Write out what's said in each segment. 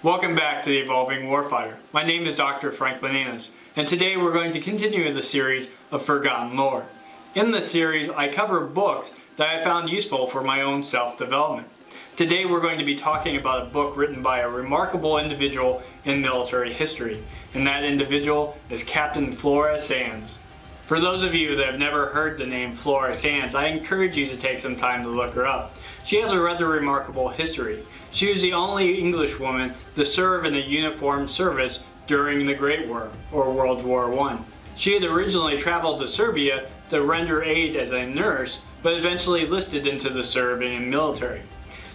Welcome back to the Evolving Warfighter. My name is Dr. Franklin Annis, and today we're going to continue the series of Forgotten Lore. In this series, I cover books that I found useful for my own self-development. Today we're going to be talking about a book written by a remarkable individual in military history, and that individual is Captain Flora Sandes. For those of you that have never heard the name Flora Sandes, I encourage you to take some time to look her up. She has a rather remarkable history. She was the only English woman to serve in a uniformed service during the Great War, or World War I. She had originally traveled to Serbia to render aid as a nurse, but eventually enlisted into the Serbian military.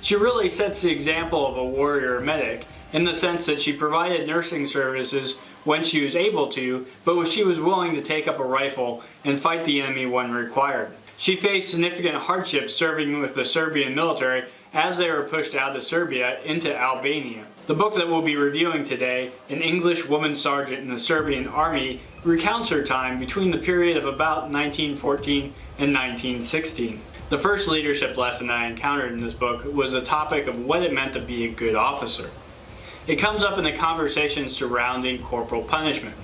She really sets the example of a warrior medic in the sense that she provided nursing services when she was able to, but she was willing to take up a rifle and fight the enemy when required. She faced significant hardships serving with the Serbian military as they were pushed out of Serbia into Albania. The book that we'll be reviewing today, An English Woman Sergeant in the Serbian Army, recounts her time between the period of about 1914 and 1916. The first leadership lesson I encountered in this book was the topic of what it meant to be a good officer. It comes up in a conversation surrounding corporal punishment.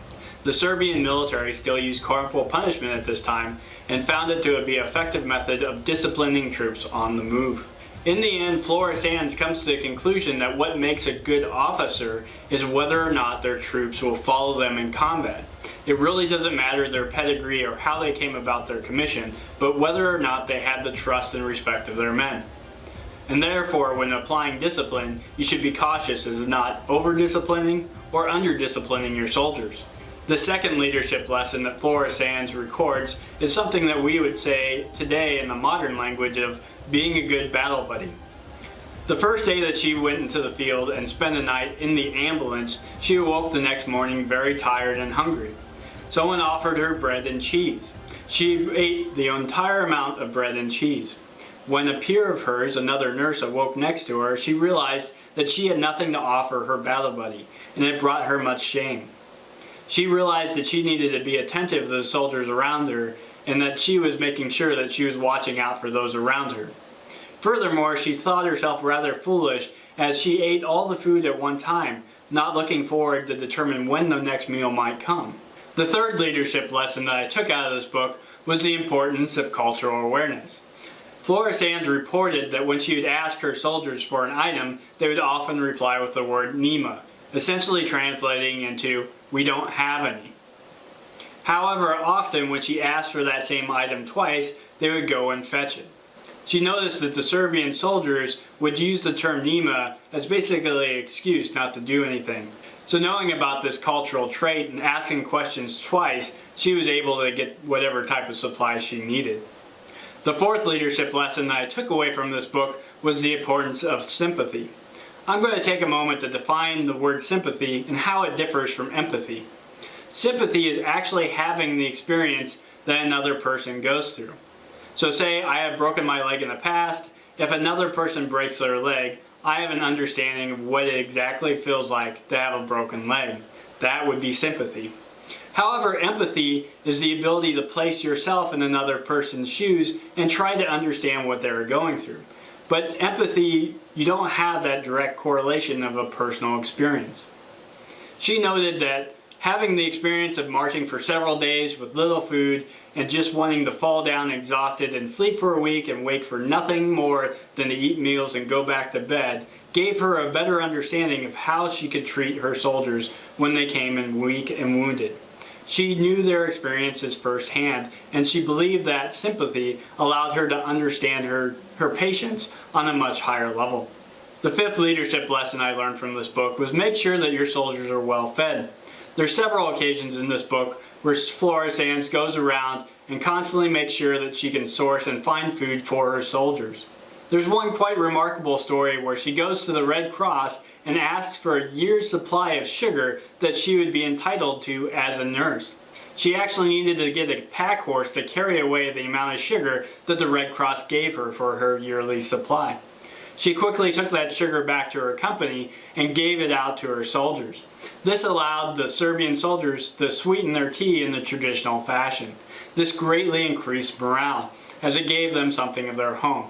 The Serbian military still used corporal punishment at this time and found it to be an effective method of disciplining troops on the move. In the end, Flora Sandes comes to the conclusion that what makes a good officer is whether or not their troops will follow them in combat. It really doesn't matter their pedigree or how they came about their commission, but whether or not they had the trust and respect of their men. And therefore, when applying discipline, you should be cautious as not over-disciplining or under-disciplining your soldiers. The second leadership lesson that Flora Sandes records is something that we would say today in the modern language of being a good battle buddy. The first day that she went into the field and spent the night in the ambulance, she awoke the next morning very tired and hungry. Someone offered her bread and cheese. She ate the entire amount of bread and cheese. When a peer of hers, another nurse, awoke next to her, she realized that she had nothing to offer her battle buddy, and it brought her much shame. She realized that she needed to be attentive to the soldiers around her, and that she was making sure that she was watching out for those around her. Furthermore, she thought herself rather foolish as she ate all the food at one time, not looking forward to determine when the next meal might come. The third leadership lesson that I took out of this book was the importance of cultural awareness. Flora Sandes reported that when she would ask her soldiers for an item, they would often reply with the word "nema," essentially translating into, "we don't have any." However, often when she asked for that same item twice, they would go and fetch it. She noticed that the Serbian soldiers would use the term "nema" as basically an excuse not to do anything. So knowing about this cultural trait and asking questions twice, she was able to get whatever type of supplies she needed. The fourth leadership lesson that I took away from this book was the importance of sympathy. I'm going to take a moment to define the word sympathy and how it differs from empathy. Sympathy is actually having the experience that another person goes through. So say I have broken my leg in the past. If another person breaks their leg, I have an understanding of what it exactly feels like to have a broken leg. That would be sympathy. However, empathy is the ability to place yourself in another person's shoes and try to understand what they're going through. But empathy, you don't have that direct correlation of a personal experience. She noted that having the experience of marching for several days with little food and just wanting to fall down exhausted and sleep for a week and wake for nothing more than to eat meals and go back to bed gave her a better understanding of how she could treat her soldiers when they came in weak and wounded. She knew their experiences firsthand, and she believed that sympathy allowed her to understand her patients on a much higher level. The fifth leadership lesson I learned from this book was make sure that your soldiers are well fed. There are several occasions in this book where Flora Sandes goes around and constantly makes sure that she can source and find food for her soldiers. There's one quite remarkable story where she goes to the Red Cross and asks for a year's supply of sugar that she would be entitled to as a nurse. She actually needed to get a pack horse to carry away the amount of sugar that the Red Cross gave her for her yearly supply. She quickly took that sugar back to her company and gave it out to her soldiers. This allowed the Serbian soldiers to sweeten their tea in the traditional fashion. This greatly increased morale, as it gave them something of their home.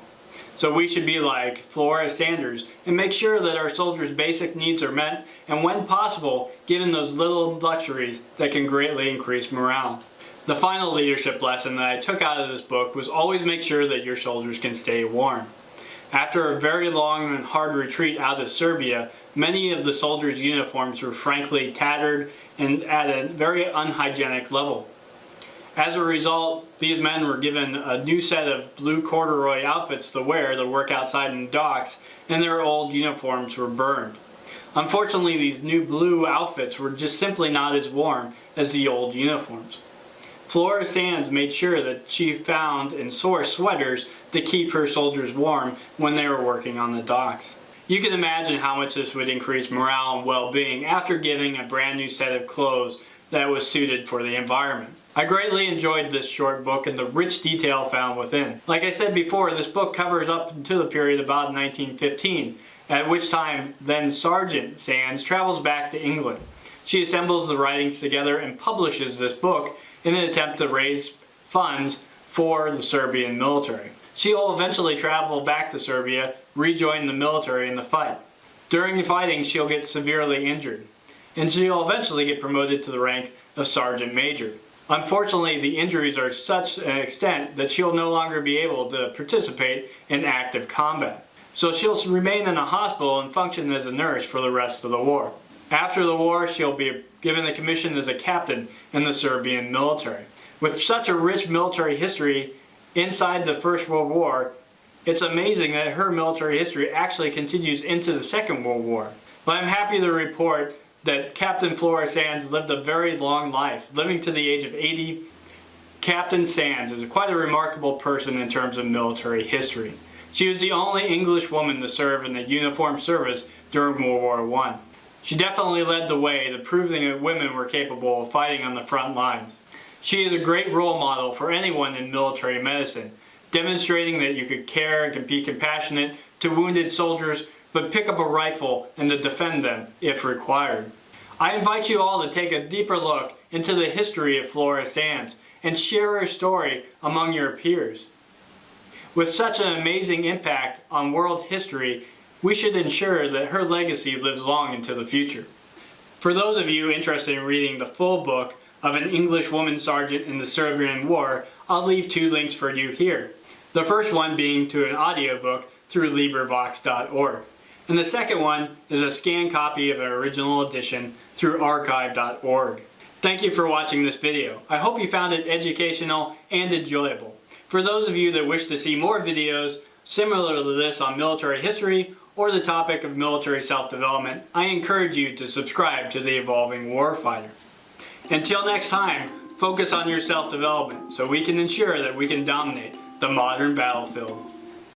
So we should be like Flora Sandes and make sure that our soldiers' basic needs are met, and when possible, given those little luxuries that can greatly increase morale. The final leadership lesson that I took out of this book was always make sure that your soldiers can stay warm. After a very long and hard retreat out of Serbia, many of the soldiers' uniforms were frankly tattered and at a very unhygienic level. As a result, these men were given a new set of blue corduroy outfits to wear to work outside in the docks, and their old uniforms were burned. Unfortunately, these new blue outfits were just simply not as warm as the old uniforms. Flora Sandes made sure that she found and sourced sweaters to keep her soldiers warm when they were working on the docks. You can imagine how much this would increase morale and well-being after giving a brand new set of clothes that was suited for the environment. I greatly enjoyed this short book and the rich detail found within. Like I said before, this book covers up until the period about 1915, at which time then Sergeant Sandes travels back to England. She assembles the writings together and publishes this book in an attempt to raise funds for the Serbian military. She will eventually travel back to Serbia, rejoin the military in the fight. During the fighting, she'll get severely injured, and she'll eventually get promoted to the rank of Sergeant Major. Unfortunately, the injuries are such an extent that she'll no longer be able to participate in active combat. So she'll remain in a hospital and function as a nurse for the rest of the war. After the war, she'll be given a commission as a captain in the Serbian military. With such a rich military history inside the First World War, it's amazing that her military history actually continues into the Second World War. But I'm happy to report that Captain Flora Sandes lived a very long life, living to the age of 80. Captain Sandes is quite a remarkable person in terms of military history. She was the only English woman to serve in the uniformed service during World War I. She definitely led the way to proving that women were capable of fighting on the front lines. She is a great role model for anyone in military medicine, demonstrating that you could care and can be compassionate to wounded soldiers, but pick up a rifle and to defend them if required. I invite you all to take a deeper look into the history of Flora Sandes and share her story among your peers. With such an amazing impact on world history, we should ensure that her legacy lives long into the future. For those of you interested in reading the full book of an English woman sergeant in the Serbian War, I'll leave 2 links for you here. The first one being to an audiobook through LibriVox.org. And the second one is a scanned copy of an original edition through archive.org. Thank you for watching this video. I hope you found it educational and enjoyable. For those of you that wish to see more videos similar to this on military history or the topic of military self-development, I encourage you to subscribe to the Evolving Warfighter. Until next time, focus on your self-development so we can ensure that we can dominate the modern battlefield.